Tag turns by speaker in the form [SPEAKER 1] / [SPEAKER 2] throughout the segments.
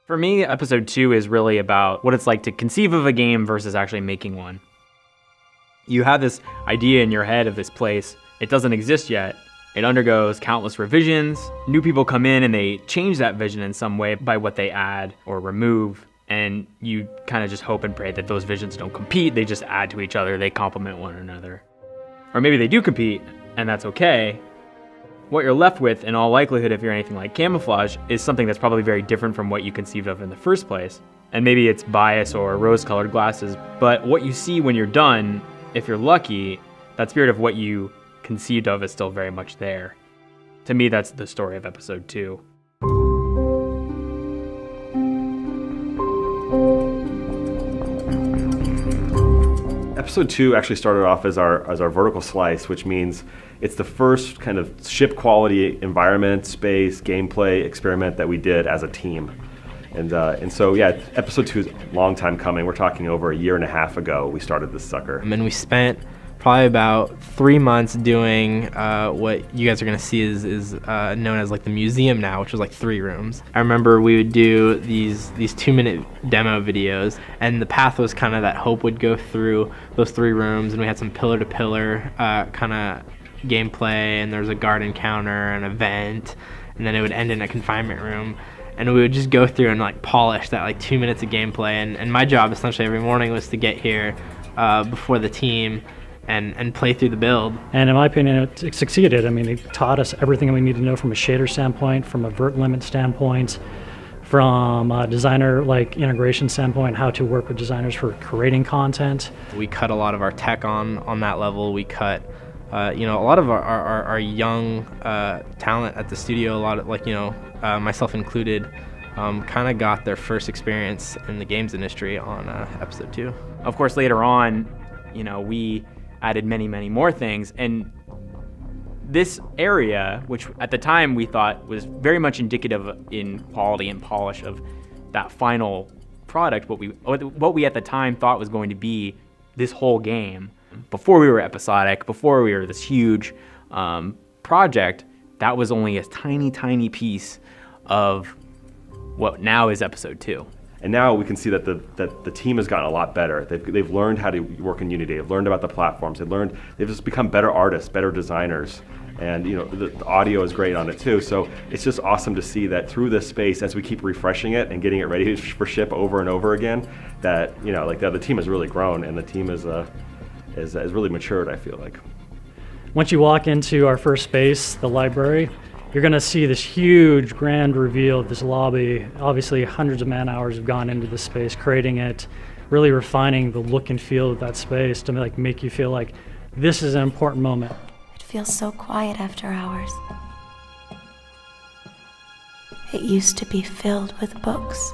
[SPEAKER 1] For me, episode 2 is really about what it's like to conceive of a game versus actually making one. You have this idea in your head of this place. It doesn't exist yet. It undergoes countless revisions. New people come in and they change that vision in some way by what they add or remove. And you kind of just hope and pray that those visions don't compete. They just add to each other. They complement one another. Or maybe they do compete, and that's okay. What you're left with, in all likelihood, if you're anything like Camouflage, is something that's probably very different from what you conceived of in the first place. And maybe it's bias or rose-colored glasses, but what you see when you're done, if you're lucky, that spirit of what you conceived of is still very much there. To me, that's the story of episode 2.
[SPEAKER 2] Episode 2 actually started off as our vertical slice, which means it's the first kind of ship quality environment, space, gameplay experiment that we did as a team. And so yeah, episode 2 is a long time coming. We're talking over a year and a half ago we started this sucker.
[SPEAKER 3] And we spent probably about 3 months doing what you guys are gonna see is known as like the museum now, which was like 3 rooms. I remember we would do these 2-minute demo videos, and the path was kind of that Hope would go through those 3 rooms, and we had some pillar-to-pillar kind of gameplay, and there was a guard encounter, an event, and then it would end in a confinement room. And we would just go through and like polish that like 2 minutes of gameplay, and my job essentially every morning was to get here before the team and play through the build. And in my opinion, it succeeded. I mean, it taught us everything we need to know from a shader standpoint, from a vert limit standpoint, from a designer like integration standpoint, how to work with designers for creating content. We cut a lot of our tech on that level. We cut a lot of our young talent at the studio, a lot of myself included, kind of got their first experience in the games industry on episode 2.
[SPEAKER 1] Of course, later on, we added many, many more things. And this area, which at the time we thought was very much indicative in quality and polish of that final product, what we at the time thought was going to be this whole game, before we were episodic, before we were this huge project, that was only a tiny, tiny piece of what now is episode 2.
[SPEAKER 2] And now we can see that the team has gotten a lot better. They've learned how to work in Unity. They've learned about the platforms. They've just become better artists, better designers. And the audio is great on it too. So it's just awesome to see that through this space, as we keep refreshing it and getting it ready for ship over and over again, that the team has really grown, and the team is really matured, I feel like.
[SPEAKER 4] Once you walk into our first space, the library, you're going to see this huge grand reveal of this lobby. Obviously, hundreds of man-hours have gone into this space, creating it, really refining the look and feel of that space to make you feel like this is an important moment.
[SPEAKER 5] It feels so quiet after hours. It used to be filled with books.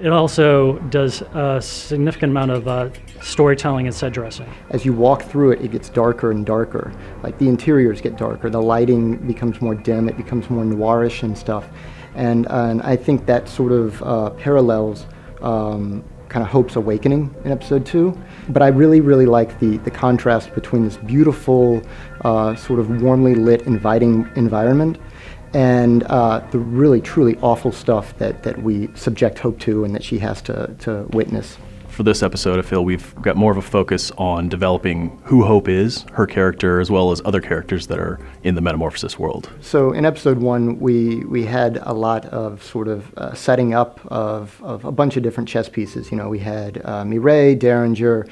[SPEAKER 4] It also does a significant amount of storytelling and set dressing.
[SPEAKER 6] As you walk through it, it gets darker and darker. Like the interiors get darker, the lighting becomes more dim, it becomes more noirish and stuff. And I think that sort of parallels kind of Hope's awakening in episode 2. But I really, really like the contrast between this beautiful, sort of warmly lit, inviting environment and the really, truly awful stuff that we subject Hope to and that she has to witness.
[SPEAKER 7] For this episode, I feel we've got more of a focus on developing who Hope is, her character, as well as other characters that are in the Metamorphosis world.
[SPEAKER 6] So in episode 1, we had a lot of sort of setting up of a bunch of different chess pieces. We had Mireille, Derringer,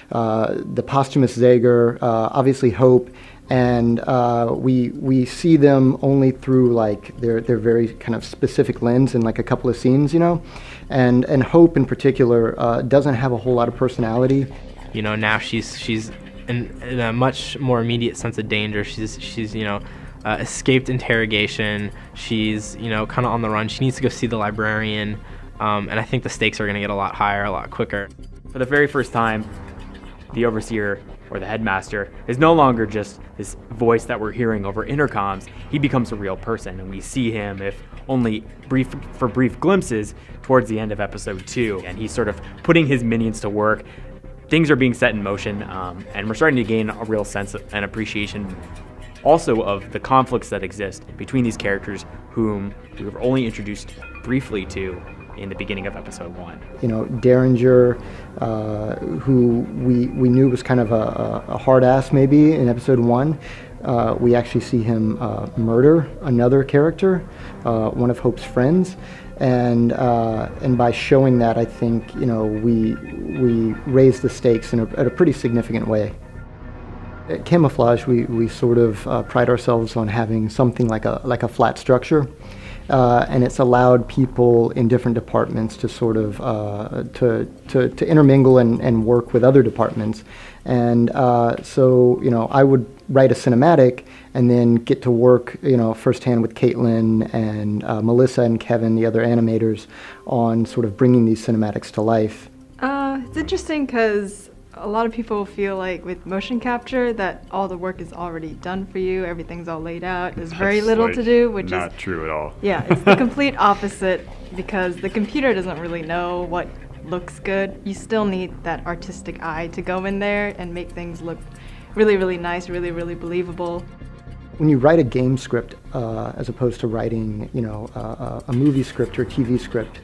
[SPEAKER 6] the posthumous Zager, obviously Hope, and we see them only through their very kind of specific lens in a couple of scenes, and Hope in particular doesn't have a whole lot of personality.
[SPEAKER 3] Now she's in a much more immediate sense of danger. She's escaped interrogation. She's kind of on the run. She needs to go see the librarian, and I think the stakes are going to get a lot higher, a lot quicker.
[SPEAKER 1] For the very first time, the overseer or the headmaster is no longer just this voice that we're hearing over intercoms. He becomes a real person, and we see him, if only for brief glimpses, towards the end of episode 2. And he's sort of putting his minions to work. Things are being set in motion, and we're starting to gain a real sense of an appreciation also of the conflicts that exist between these characters whom we were only introduced briefly to in the beginning of episode 1.
[SPEAKER 6] You know, Derringer, who we knew was kind of a hard ass maybe in episode 1, we actually see him murder another character, one of Hope's friends, and by showing that, I think, you know, we raise the stakes in a pretty significant way. At Camouflage, we sort of pride ourselves on having something like a flat structure. And it's allowed people in different departments to sort of to intermingle and work with other departments. And so, you know, I would write a cinematic and then get to work, you know, firsthand with Caitlin and Melissa and Kevin, the other animators, on sort of bringing these cinematics to life.
[SPEAKER 8] It's interesting because a lot of people feel like with motion capture that all the work is already done for you, everything's all laid out, there's very little to do, which is
[SPEAKER 2] not true at all.
[SPEAKER 8] Yeah, it's the complete opposite, because the computer doesn't really know what looks good. You still need that artistic eye to go in there and make things look really, really nice, really, really believable.
[SPEAKER 6] When you write a game script, as opposed to writing, you know, a movie script or TV script,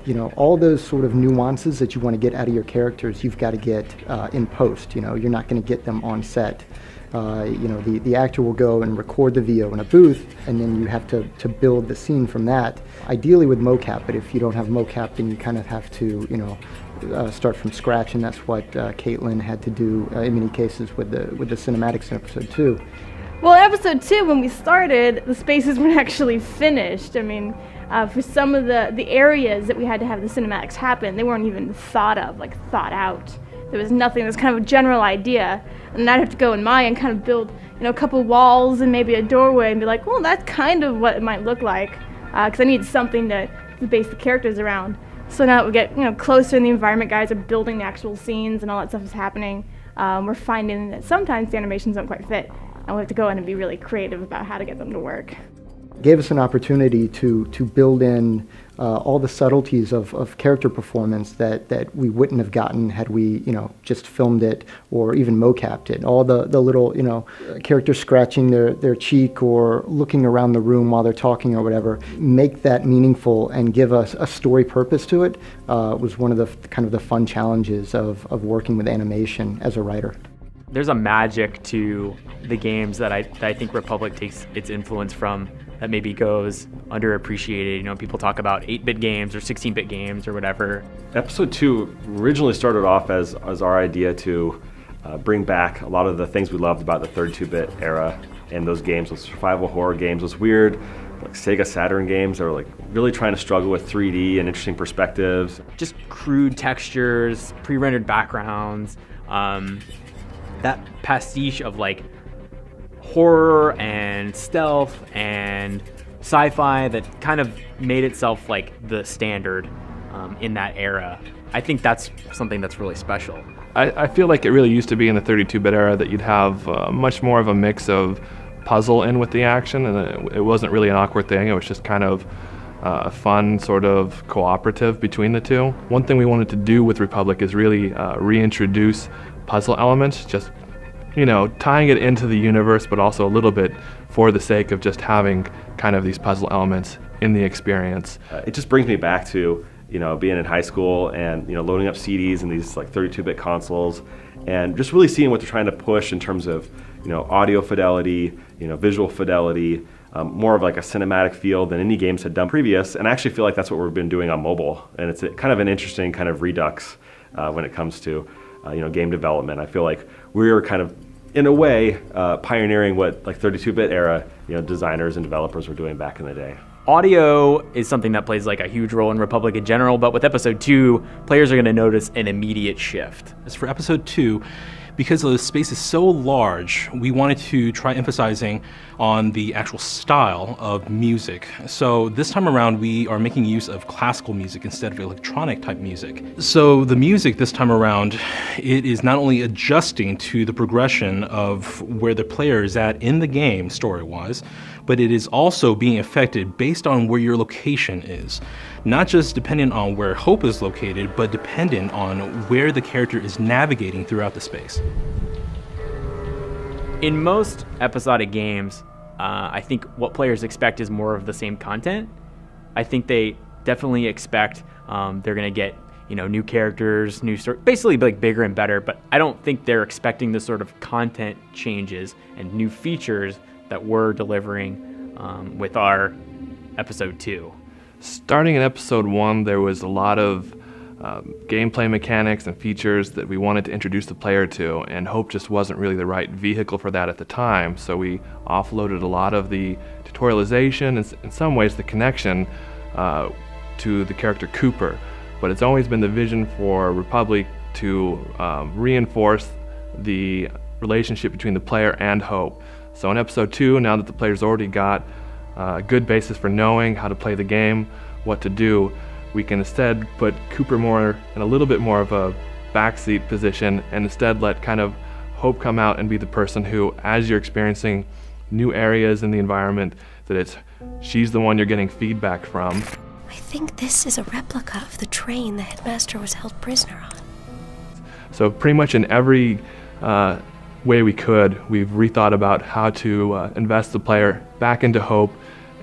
[SPEAKER 6] you know, all those sort of nuances that you want to get out of your characters, you've got to get in post. You know, you're not going to get them on set. You know, the actor will go and record the VO in a booth, and then you have to build the scene from that. Ideally with mocap, but if you don't have mocap, then you kind of have to, you know, start from scratch, and that's what Caitlin had to do in many cases with the cinematics in episode 2.
[SPEAKER 9] Well, in episode 2, when we started, the spaces weren't actually finished. I mean, for some of the areas that we had to have the cinematics happen, they weren't even thought of, like thought out. There was nothing. There was kind of a general idea, and I'd have to go in Maya and kind of build, you know, a couple walls and maybe a doorway and be like, well, that's kind of what it might look like, because I need something to base the characters around. So now that we get, you know, closer and the environment guys are building the actual scenes and all that stuff is happening, we're finding that sometimes the animations don't quite fit, and we have to go in and be really creative about how to get them to work.
[SPEAKER 6] Gave us an opportunity to build in all the subtleties of character performance that we wouldn't have gotten had we, you know, just filmed it or even mocapped it. All the little, you know, characters scratching their cheek or looking around the room while they're talking or whatever, make that meaningful and give us a story purpose to it, was one of the kind of the fun challenges of working with animation as a writer.
[SPEAKER 1] There's a magic to the games that I think Republic takes its influence from that maybe goes underappreciated. You know, people talk about 8-bit games or 16-bit games or whatever.
[SPEAKER 2] Episode 2 originally started off as our idea to bring back a lot of the things we loved about the 32-bit era and those games, those survival horror games, those weird like Sega Saturn games that were like really trying to struggle with 3D and interesting perspectives.
[SPEAKER 1] Just crude textures, pre-rendered backgrounds, that pastiche of like horror and stealth and sci-fi that kind of made itself like the standard in that era. I think that's something that's really special.
[SPEAKER 10] I feel like it really used to be in the 32-bit era that you'd have much more of a mix of puzzle in with the action, and it wasn't really an awkward thing. It was just kind of a fun sort of cooperative between the two. One thing we wanted to do with Republic is really reintroduce puzzle elements, just, you know, tying it into the universe, but also a little bit for the sake of just having kind of these puzzle elements in the experience.
[SPEAKER 2] It just brings me back to, you know, being in high school and, you know, loading up CDs and these like 32-bit consoles and just really seeing what they're trying to push in terms of, you know, audio fidelity, you know, visual fidelity, more of like a cinematic feel than any games had done previous. And I actually feel like that's what we've been doing on mobile. And it's kind of an interesting kind of redux when it comes to, you know, game development. I feel like we're kind of, in a way, pioneering what like 32-bit era, you know, designers and developers were doing back in the day.
[SPEAKER 1] Audio is something that plays like a huge role in Republic in general, but with episode 2, players are going to notice an immediate shift.
[SPEAKER 11] As for episode 2, because the space is so large, we wanted to try emphasizing on the actual style of music. So this time around, we are making use of classical music instead of electronic type music. So the music this time around, it is not only adjusting to the progression of where the player is at in the game story-wise, but it is also being affected based on where your location is. Not just dependent on where Hope is located, but dependent on where the character is navigating throughout the space.
[SPEAKER 1] In most episodic games, I think what players expect is more of the same content. I think they definitely expect they're going to get new characters, new story, basically like bigger and better. But I don't think they're expecting the sort of content changes and new features that we're delivering with our episode 2.
[SPEAKER 10] Starting in episode 1, there was a lot of gameplay mechanics and features that we wanted to introduce the player to, and Hope just wasn't really the right vehicle for that at the time, so we offloaded a lot of the tutorialization and in some ways the connection to the character Cooper. But it's always been the vision for Republic to reinforce the relationship between the player and Hope. So in episode 2, now that the player's already got a good basis for knowing how to play the game, what to do, we can instead put Cooper more in a little bit more of a backseat position and instead let kind of Hope come out and be the person who, as you're experiencing new areas in the environment, that she's the one you're getting feedback from.
[SPEAKER 5] I think this is a replica of the train the headmaster was held prisoner on.
[SPEAKER 10] So pretty much in every way we could, we've rethought about how to invest the player back into Hope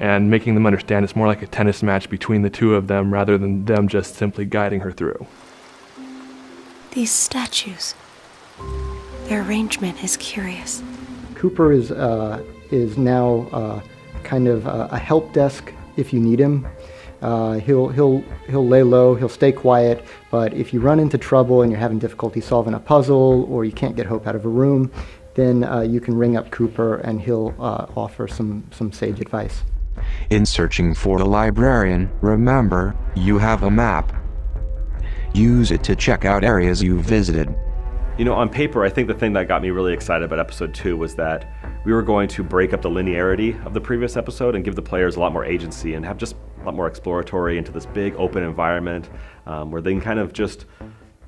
[SPEAKER 10] and making them understand it's more like a tennis match between the two of them rather than them just simply guiding her through.
[SPEAKER 5] These statues, their arrangement is curious.
[SPEAKER 6] Cooper is now kind of a help desk if you need him. He'll lay low, he'll stay quiet, but if you run into trouble and you're having difficulty solving a puzzle or you can't get Hope out of a room, then you can ring up Cooper and he'll offer some sage advice.
[SPEAKER 12] In searching for a librarian, remember, you have a map. Use it to check out areas you've visited.
[SPEAKER 2] On paper, I think the thing that got me really excited about episode 2 was that we were going to break up the linearity of the previous episode and give the players a lot more agency and have just a lot more exploratory into this big open environment where they can kind of just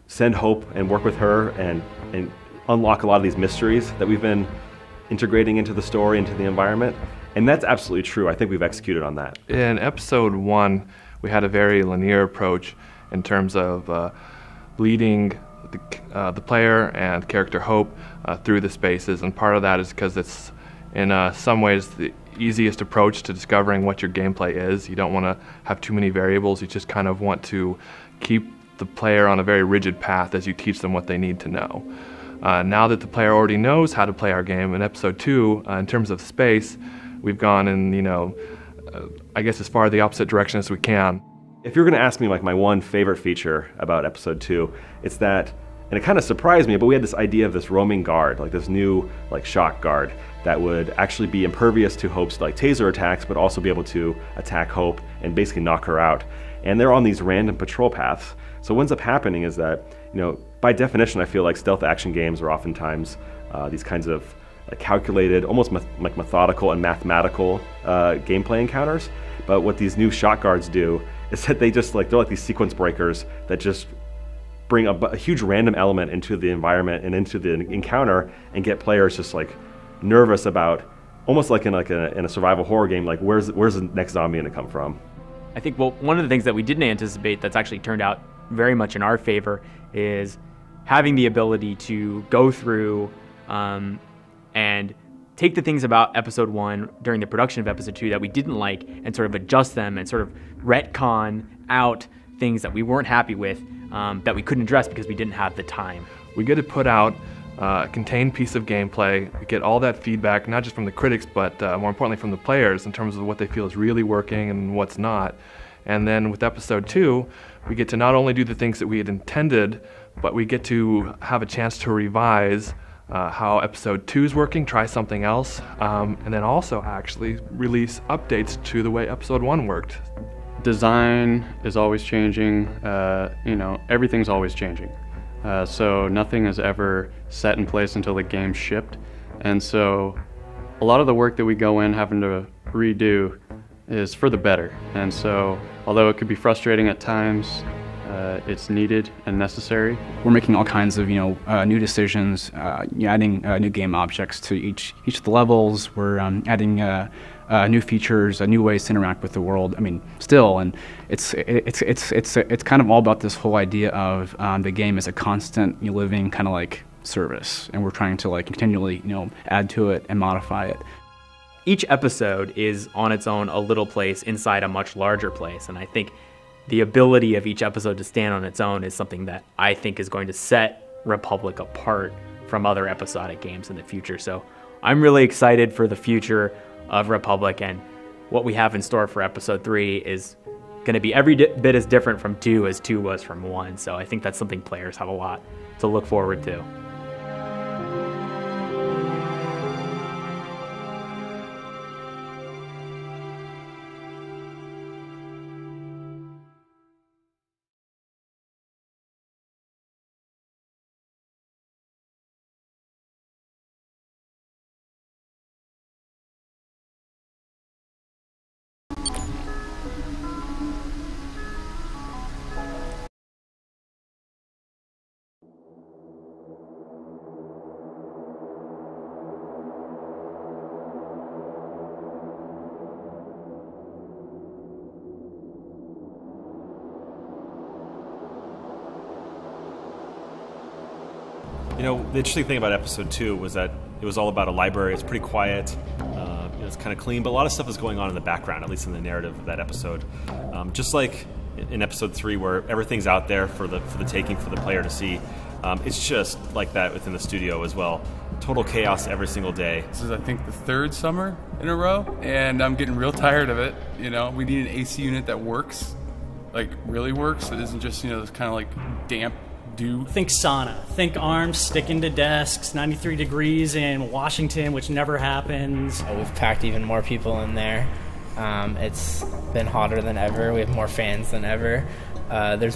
[SPEAKER 2] send Hope and work with her and unlock a lot of these mysteries that we've been integrating into the story, into the environment. And that's absolutely true. I think we've executed on that.
[SPEAKER 10] In episode 1, we had a very linear approach in terms of leading the player and character Hope through the spaces, and part of that is because it's in some ways the easiest approach to discovering what your gameplay is. You don't want to have too many variables, you just kind of want to keep the player on a very rigid path as you teach them what they need to know. Now that the player already knows how to play our game, in episode 2, in terms of space, we've gone in, I guess as far the opposite direction as we can.
[SPEAKER 2] If you're going to ask me like my one favorite feature about episode 2, it's that, and it kind of surprised me, but we had this idea of this roaming guard, like this new shock guard that would actually be impervious to Hope's taser attacks, but also be able to attack Hope and basically knock her out. And they're on these random patrol paths. So what ends up happening is that, by definition, I feel like stealth action games are oftentimes these kinds of calculated, almost methodical and mathematical gameplay encounters. But what these new shock guards do is that they're like these sequence breakers that just bring a huge random element into the environment and into the encounter and get players just nervous about, almost like in a survival horror game, where's the next zombie gonna come from?
[SPEAKER 1] I think one of the things that we didn't anticipate that's actually turned out very much in our favor is having the ability to go through and take the things about episode 1 during the production of episode 2 that we didn't like and sort of adjust them and sort of retcon out things that we weren't happy with that we couldn't address because we didn't have the time.
[SPEAKER 10] We get to put out a contained piece of gameplay. We get all that feedback, not just from the critics, but more importantly from the players in terms of what they feel is really working and what's not. And then with episode 2, we get to not only do the things that we had intended, but we get to have a chance to revise how episode 2 is working, try something else, and then also actually release updates to the way episode 1 worked.
[SPEAKER 13] Design is always changing, everything's always changing. So nothing is ever set in place until the game's shipped. And so a lot of the work that we go in having to redo is for the better. And so although it could be frustrating at times, it's needed and necessary.
[SPEAKER 14] We're making all kinds of new decisions, adding new game objects to each of the levels. We're adding new features, new ways to interact with the world. I mean, still, and it's kind of all about this whole idea of the game as a constant, living kind of service, and we're trying to like continually, add to it and modify it.
[SPEAKER 1] Each episode is on its own a little place inside a much larger place, and I think the ability of each episode to stand on its own is something that I think is going to set Republic apart from other episodic games in the future. So I'm really excited for the future of Republic, and what we have in store for episode 3 is going to be every bit as different from 2 as 2 was from 1. So I think that's something players have a lot to look forward to.
[SPEAKER 2] The interesting thing about episode 2 was that it was all about a library. It's pretty quiet. It's kind of clean, but a lot of stuff is going on in the background, at least in the narrative of that episode. Just like in episode 3, where everything's out there for the taking for the player to see. It's just like that within the studio as well. Total chaos every single day.
[SPEAKER 15] This is, I think, the 3rd summer in a row, and I'm getting real tired of it. We need an AC unit that works, like really works. It isn't just this kind of like damp.
[SPEAKER 4] Think sauna. Think arms sticking to desks, 93 degrees in Washington, which never happens.
[SPEAKER 3] We've packed even more people in there. It's been hotter than ever. We have more fans than ever. There's,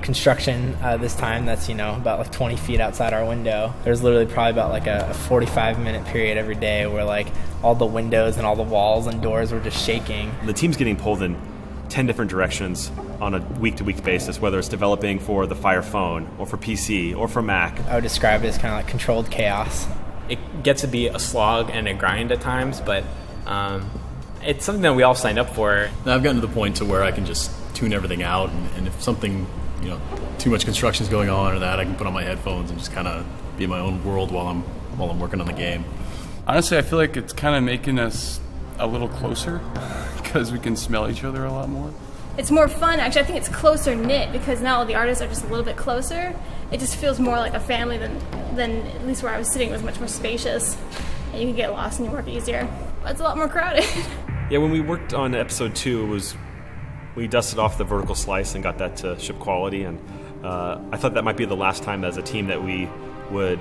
[SPEAKER 3] construction this time that's, about like 20 feet outside our window. There's literally probably about like a 45-minute period every day where like all the windows and all the walls and doors were just shaking.
[SPEAKER 2] The team's getting pulled in 10 different directions on a week-to-week basis, whether it's developing for the Fire Phone or for PC or for Mac.
[SPEAKER 3] I would describe it as kind of like controlled chaos.
[SPEAKER 16] It gets to be a slog and a grind at times, but it's something that we all signed up for.
[SPEAKER 7] I've gotten to the point to where I can just tune everything out, and if something, too much construction's going on or that, I can put on my headphones and just kind of be in my own world while I'm working on the game.
[SPEAKER 15] Honestly, I feel like it's kind of making us a little closer because we can smell each other a lot more.
[SPEAKER 9] It's more fun, actually. I think it's closer knit because now all the artists are just a little bit closer. It just feels more like a family than at least where I was sitting. It was much more spacious, and you can get lost and you work easier. But it's a lot more crowded.
[SPEAKER 2] Yeah, when we worked on episode 2, we dusted off the vertical slice and got that to ship quality, and I thought that might be the last time as a team that we would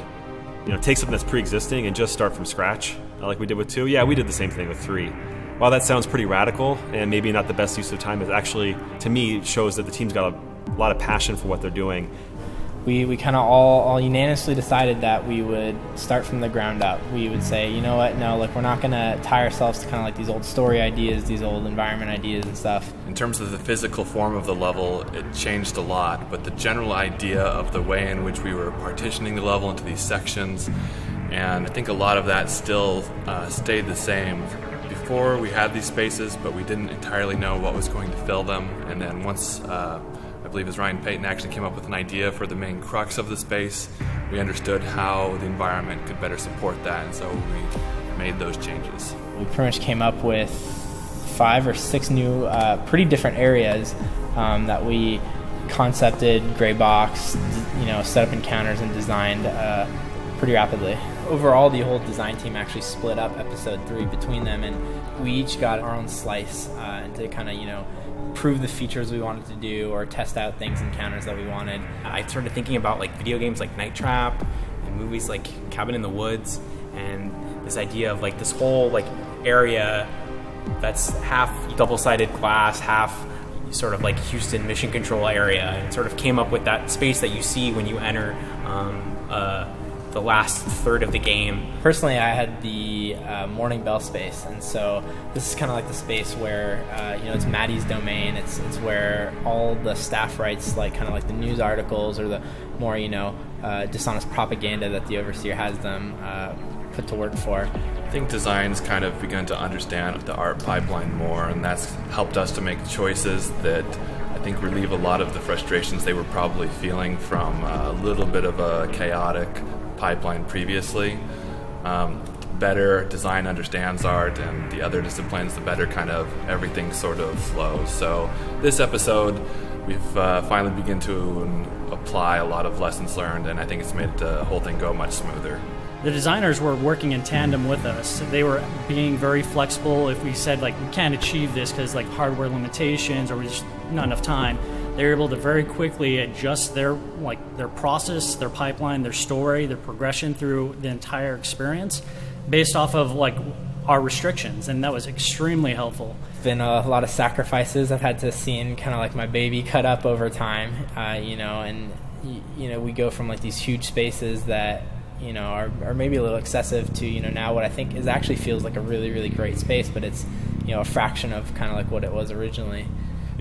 [SPEAKER 2] take something that's pre-existing and just start from scratch like we did with 2. Yeah, we did the same thing with 3. While that sounds pretty radical and maybe not the best use of time, it actually, to me, shows that the team's got a lot of passion for what they're doing.
[SPEAKER 3] We kind of all unanimously decided that we would start from the ground up. We would say, you know what, no, we're not going to tie ourselves to kind of like these old story ideas, these old environment ideas and stuff.
[SPEAKER 10] In terms of the physical form of the level, it changed a lot, but the general idea of the way in which we were partitioning the level into these sections, and I think a lot of that still stayed the same. Before we had these spaces, but we didn't entirely know what was going to fill them, and then once I believe it was Ryan Payton actually came up with an idea for the main crux of the space, we understood how the environment could better support that, and so we made those changes.
[SPEAKER 3] We pretty much came up with 5 or 6 new pretty different areas that we concepted, gray box, set up encounters and designed pretty rapidly. Overall, the whole design team actually split up episode 3 between them, and we each got our own slice and to kind of, prove the features we wanted to do or test out things, encounters that we wanted.
[SPEAKER 16] I started thinking about video games like Night Trap and movies like Cabin in the Woods, and this idea of this whole area that's half double-sided glass, half sort of Houston mission control area, and sort of came up with that space that you see when you enter the last third of the game.
[SPEAKER 3] Personally, I had the Morning Bell space, and so this is kind of like the space where it's Maddie's domain. It's where all the staff writes kind of the news articles or the more dishonest propaganda that the overseer has them put to work for.
[SPEAKER 10] I think design's kind of begun to understand the art pipeline more, and that's helped us to make choices that I think relieve a lot of the frustrations they were probably feeling from a little bit of a chaotic pipeline previously. Better design understands art, and the other disciplines, the better kind of everything sort of flows. So this episode, we've finally begun to apply a lot of lessons learned, and I think it's made the whole thing go much smoother.
[SPEAKER 4] The designers were working in tandem with us. They were being very flexible. If we said like we can't achieve this because like hardware limitations or we just not enough time, they were able to very quickly adjust their process, their pipeline, their story, their progression through the entire experience based off of like our restrictions, and that was extremely helpful.
[SPEAKER 3] Been a lot of sacrifices. I've had to see kind of like my baby cut up over time, and we go from like these huge spaces that are maybe a little excessive to now what I think is actually feels like a really, really great space, but it's a fraction of kind of like what it was originally.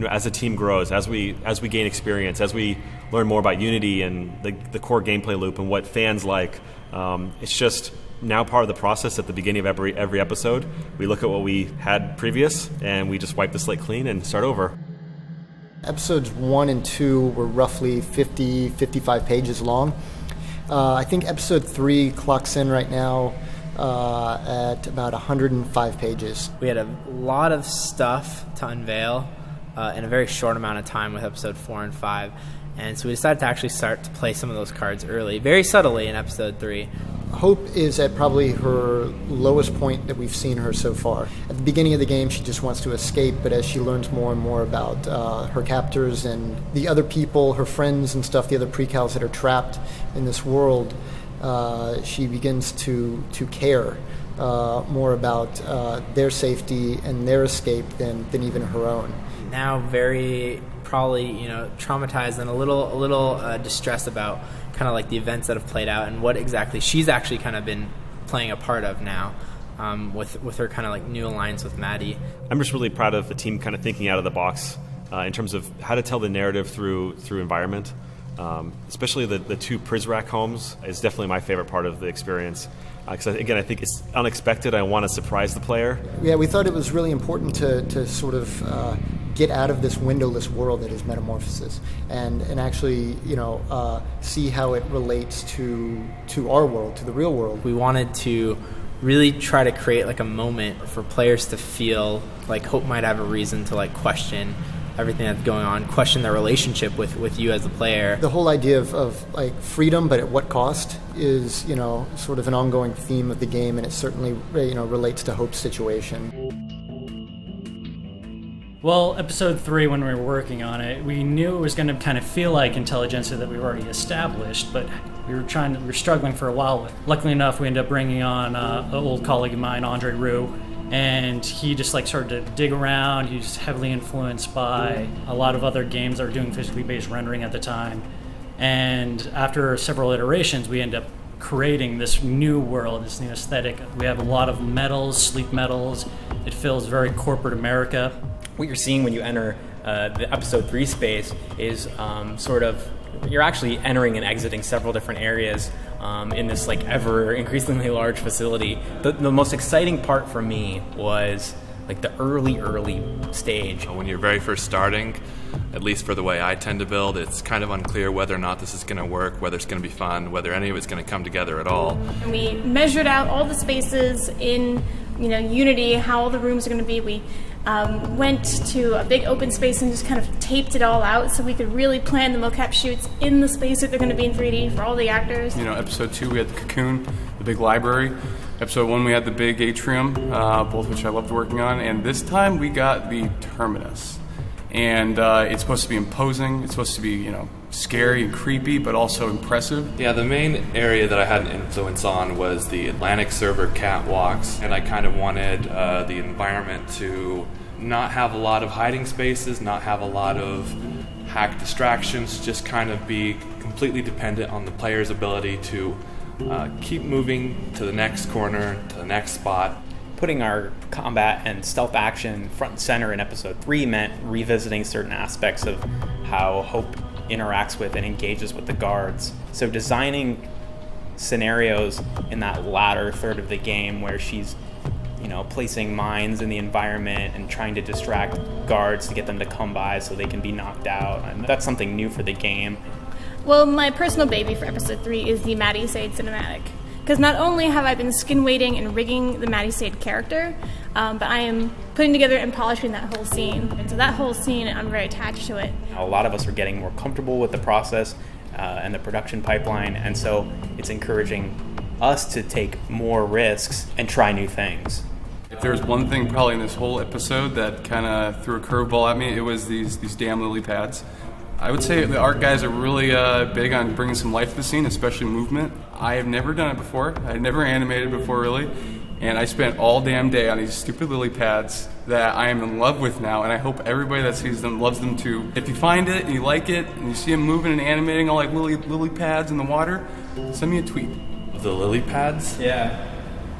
[SPEAKER 2] As the team grows, as we gain experience, as we learn more about Unity and the core gameplay loop and what fans like, it's just now part of the process. At the beginning of every episode, we look at what we had previous and we just wipe the slate clean and start over.
[SPEAKER 6] Episodes 1 and 2 were roughly 55 pages long. I think episode 3 clocks in right now at about 105 pages.
[SPEAKER 3] We had a lot of stuff to unveil in a very short amount of time with episode 4 and 5. And so we decided to actually start to play some of those cards early, very subtly in episode 3.
[SPEAKER 6] Hope is at probably her lowest point that we've seen her so far. At the beginning of the game, she just wants to escape, but as she learns more and more about her captors and the other people, her friends and stuff, the other precals that are trapped in this world, she begins to care more about their safety and their escape than even her own.
[SPEAKER 3] Now very probably traumatized and a little distressed about kind of like the events that have played out and what exactly she's actually kind of been playing a part of now with her kind of like new alliance with Maddie.
[SPEAKER 2] I'm just really proud of the team kind of thinking out of the box in terms of how to tell the narrative through environment. Especially the 2 Prizrak homes is definitely my favorite part of the experience. Because again, I think it's unexpected. I want to surprise the player.
[SPEAKER 6] Yeah, we thought it was really important to sort of get out of this windowless world that is Metamorphosis and actually see how it relates to our world, to the real world.
[SPEAKER 3] We wanted to really try to create like a moment for players to feel like Hope might have a reason to like question everything that's going on, question their relationship with you as a player.
[SPEAKER 6] The whole idea of like freedom, but at what cost, is sort of an ongoing theme of the game, and it certainly relates to Hope's situation.
[SPEAKER 4] Well, episode 3, when we were working on it, we knew it was going to kind of feel like Intelligentsia that we've already established, but we were struggling for a while with. Luckily enough, we ended up bringing on an old colleague of mine, Andre Roux, and he just like started to dig around. He was heavily influenced by a lot of other games that were doing physically based rendering at the time. And after several iterations, we ended up creating this new world, this new aesthetic. We have a lot of metals, sleek metals. It feels very corporate America.
[SPEAKER 16] What you're seeing when you enter the episode 3 space is you're actually entering and exiting several different areas in this like ever increasingly large facility. The most exciting part for me was like the early stage.
[SPEAKER 10] When you're very first starting, at least for the way I tend to build, it's kind of unclear whether or not this is going to work, whether it's going to be fun, whether any of it's going to come together at all.
[SPEAKER 9] And we measured out all the spaces in Unity, how all the rooms are going to be. We went to a big open space and just kind of taped it all out so we could really plan the mocap shoots in the space that they're going to be in 3D for all the actors.
[SPEAKER 15] Episode 2 we had the cocoon, the big library. Episode 1 we had the big atrium, both which I loved working on. And this time we got the terminus. And it's supposed to be imposing, it's supposed to be, scary and creepy, but also impressive.
[SPEAKER 10] Yeah, the main area that I had an influence on was the Atlantic server catwalks, and I kind of wanted the environment to not have a lot of hiding spaces, not have a lot of hack distractions, just kind of be completely dependent on the player's ability to keep moving to the next corner, to the next spot.
[SPEAKER 16] Putting our combat and stealth action front and center in episode 3 meant revisiting certain aspects of how Hope interacts with and engages with the guards. So designing scenarios in that latter third of the game where she's placing mines in the environment and trying to distract guards to get them to come by so they can be knocked out, and that's something new for the game.
[SPEAKER 9] Well, my personal baby for episode 3 is the Maddie Sade cinematic. Because not only have I been skin weighting and rigging the Maddie Sade character, but I am putting together and polishing that whole scene. And so that whole scene, I'm very attached to it.
[SPEAKER 16] A lot of us are getting more comfortable with the process and the production pipeline, and so it's encouraging us to take more risks and try new things.
[SPEAKER 15] If there was one thing probably in this whole episode that kind of threw a curveball at me, it was these damn lily pads. I would say the art guys are really big on bringing some life to the scene, especially movement. I have never done it before. I had never animated before, really. And I spent all damn day on these stupid lily pads that I am in love with now, and I hope everybody that sees them loves them too. If you find it and you like it, and you see them moving and animating all like lily pads in the water, send me a tweet.
[SPEAKER 17] The lily pads?
[SPEAKER 16] Yeah.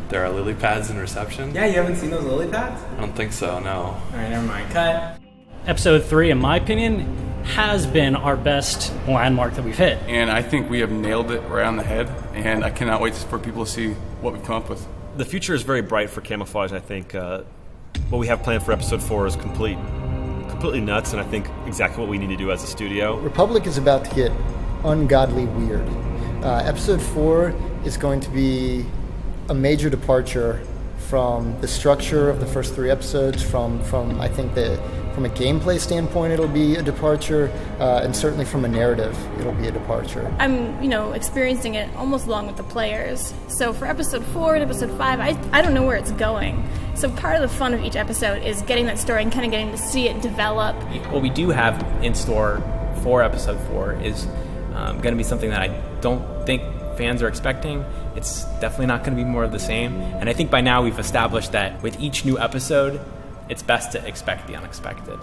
[SPEAKER 17] There are lily pads in reception?
[SPEAKER 16] Yeah, you haven't seen those lily pads?
[SPEAKER 17] I don't think so, no.
[SPEAKER 16] All right, never mind. Cut.
[SPEAKER 4] Episode 3, in my opinion, has been our best landmark that we've hit.
[SPEAKER 15] And I think we have nailed it right on the head, and I cannot wait for people to see what we've come up with.
[SPEAKER 2] The future is very bright for Camouflage. I think what we have planned for episode 4 is completely nuts, and I think exactly what we need to do as a studio.
[SPEAKER 6] Republic is about to get ungodly weird. Episode 4 is going to be a major departure from the structure of the first 3 episodes, from I think from a gameplay standpoint it'll be a departure, and certainly from a narrative it'll be a departure.
[SPEAKER 9] I'm, experiencing it almost along with the players. So for episode 4 and episode 5, I don't know where it's going. So part of the fun of each episode is getting that story and kind of getting to see it develop.
[SPEAKER 16] What we do have in store for episode 4 is going to be something that I don't think fans are expecting. It's definitely not going to be more of the same. And I think by now we've established that with each new episode, it's best to expect the unexpected.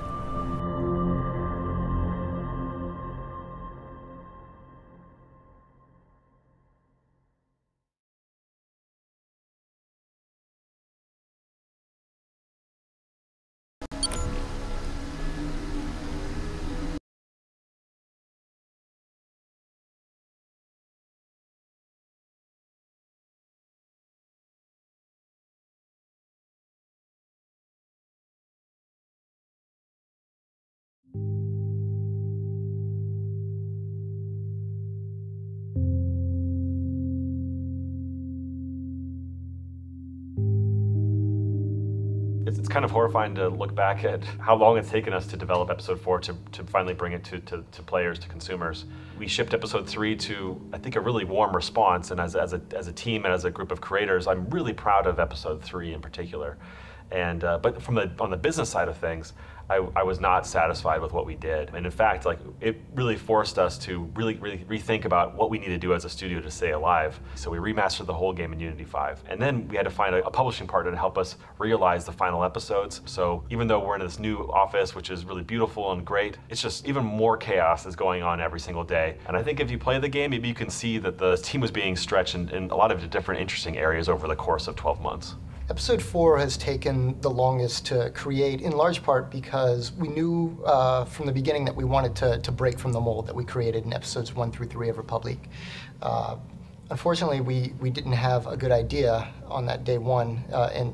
[SPEAKER 2] It's kind of horrifying to look back at how long it's taken us to develop episode 4 to finally bring it to players, to consumers. We shipped episode 3 to, I think, a really warm response, and as a team and as a group of creators, I'm really proud of episode 3 in particular. And but on the business side of things, I was not satisfied with what we did. And in fact, it really forced us to really rethink about what we need to do as a studio to stay alive. So we remastered the whole game in Unity 5. And then we had to find a publishing partner to help us realize the final episodes. So even though we're in this new office, which is really beautiful and great, it's just even more chaos is going on every single day. And I think if you play the game, maybe you can see that the team was being stretched in a lot of different interesting areas over the course of 12 months.
[SPEAKER 6] Episode 4 has taken the longest to create, in large part because we knew from the beginning that we wanted to break from the mold that we created in episodes 1 through 3 of Republique. Unfortunately, we didn't have a good idea on that day 1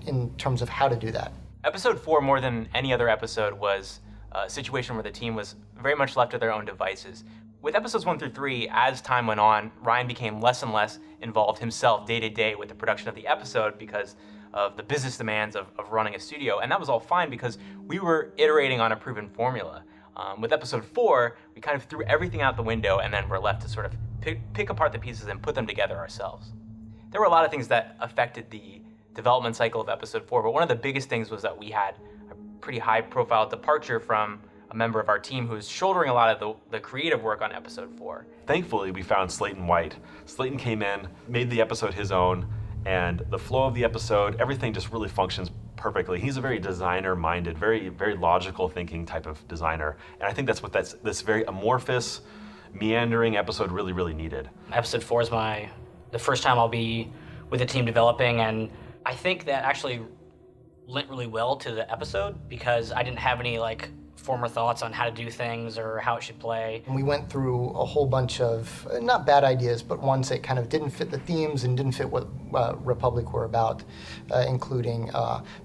[SPEAKER 6] in terms of how to do that.
[SPEAKER 16] Episode 4, more than any other episode, was a situation where the team was very much left to their own devices. With episodes 1 through 3, as time went on, Ryan became less and less involved himself day to day with the production of the episode because of the business demands of running a studio. And that was all fine because we were iterating on a proven formula. With episode 4, we kind of threw everything out the window and then we're left to sort of pick apart the pieces and put them together ourselves. There were a lot of things that affected the development cycle of episode 4, but one of the biggest things was that we had a pretty high profile departure from a member of our team who was shouldering a lot of the creative work on episode 4.
[SPEAKER 2] Thankfully, we found Slayton White. Slayton came in, made the episode his own, and the flow of the episode, everything just really functions perfectly. He's a very designer-minded, very logical thinking type of designer. And I think that's what this very amorphous, meandering episode really needed.
[SPEAKER 18] Episode 4 is the first time I'll be with the team developing, and I think that actually lent really well to the episode because I didn't have any former thoughts on how to do things or how it should play.
[SPEAKER 6] And we went through a whole bunch of, not bad ideas, but ones that kind of didn't fit the themes and didn't fit what Republic were about, including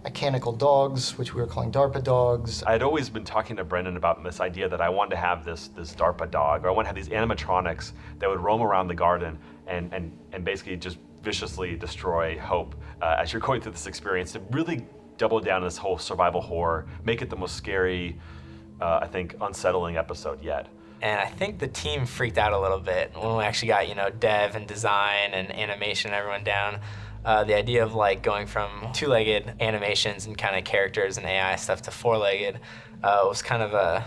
[SPEAKER 6] mechanical dogs, which we were calling DARPA dogs.
[SPEAKER 2] I had always been talking to Brendan about this idea that I wanted to have this DARPA dog, or I want to have these animatronics that would roam around the garden and basically just viciously destroy Hope as you're going through this experience, to really double down on this whole survival horror, make it the most scary, I think, unsettling episode yet.
[SPEAKER 3] And I think the team freaked out a little bit when we actually got, you know, dev and design and animation, everyone down. The idea of like going from two-legged animations and kind of characters and AI stuff to four-legged was kind of a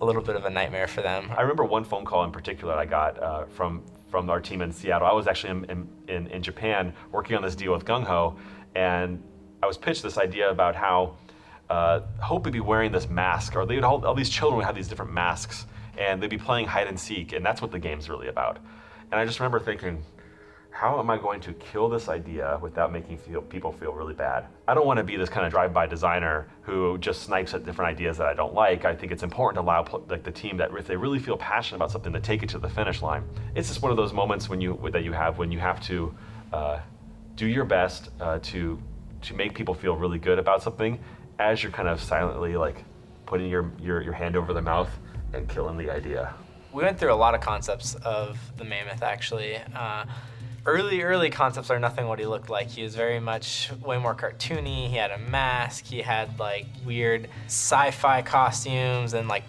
[SPEAKER 3] little bit of a nightmare for them.
[SPEAKER 2] I remember one phone call in particular I got from our team in Seattle. I was actually in Japan working on this deal with Gung Ho, and I was pitched this idea about how Hope would be wearing this mask, or all these children would have these different masks, and they'd be playing hide and seek, and that's what the game's really about. And I just remember thinking, how am I going to kill this idea without making people feel really bad? I don't want to be this kind of drive-by designer who just snipes at different ideas that I don't like. I think it's important to allow the team that if they really feel passionate about something to take it to the finish line. It's just one of those moments when you have to do your best to make people feel really good about something as you're kind of silently like putting your hand over their mouth and killing the idea.
[SPEAKER 3] We went through a lot of concepts of the Mammoth, actually. Early concepts are nothing what he looked like. He was very much way more cartoony. He had a mask. He had like weird sci-fi costumes and like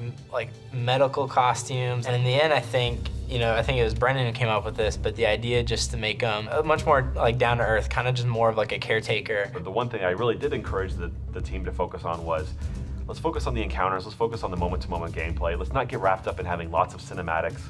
[SPEAKER 3] medical costumes. And in the end, I think it was Brendan who came up with this, but the idea just to make him much more like down to earth, kind of just more of like a caretaker.
[SPEAKER 2] But the one thing I really did encourage the team to focus on was, let's focus on the encounters, let's focus on the moment-to-moment gameplay. Let's not get wrapped up in having lots of cinematics.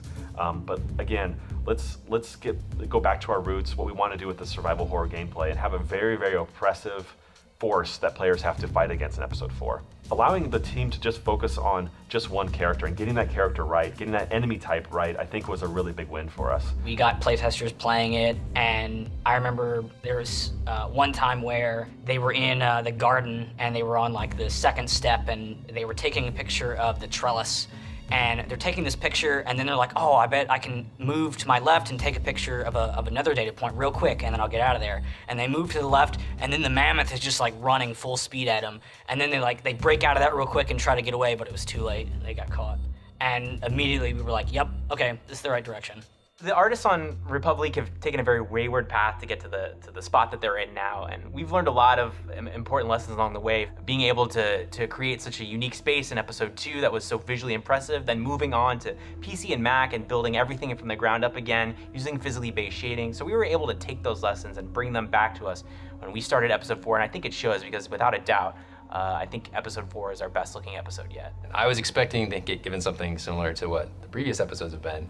[SPEAKER 2] But again, let's go back to our roots, what we want to do with the survival horror gameplay, and have a very, very oppressive force that players have to fight against in episode 4. Allowing the team to just focus on just one character and getting that character right, getting that enemy type right, I think was a really big win for us.
[SPEAKER 18] We got playtesters playing it, and I remember there was one time where they were in the garden and they were on like the second step and they were taking a picture of the trellis. And they're taking this picture, and then they're like, oh, I bet I can move to my left and take a picture of another data point real quick, and then I'll get out of there. And they move to the left, and then the mammoth is just like running full speed at them. And then they break out of that real quick and try to get away, but it was too late. They got caught. And immediately we were like, yep, okay, this is the right direction.
[SPEAKER 1] The artists on Republic have taken a very wayward path to get to the spot that they're in now, and we've learned a lot of important lessons along the way. Being able to create such a unique space in episode 2 that was so visually impressive, then moving on to PC and Mac and building everything from the ground up again, using physically based shading. So we were able to take those lessons and bring them back to us when we started episode 4, and I think it shows, because without a doubt, I think episode 4 is our best looking episode yet.
[SPEAKER 19] I was expecting to get given something similar to what the previous episodes have been,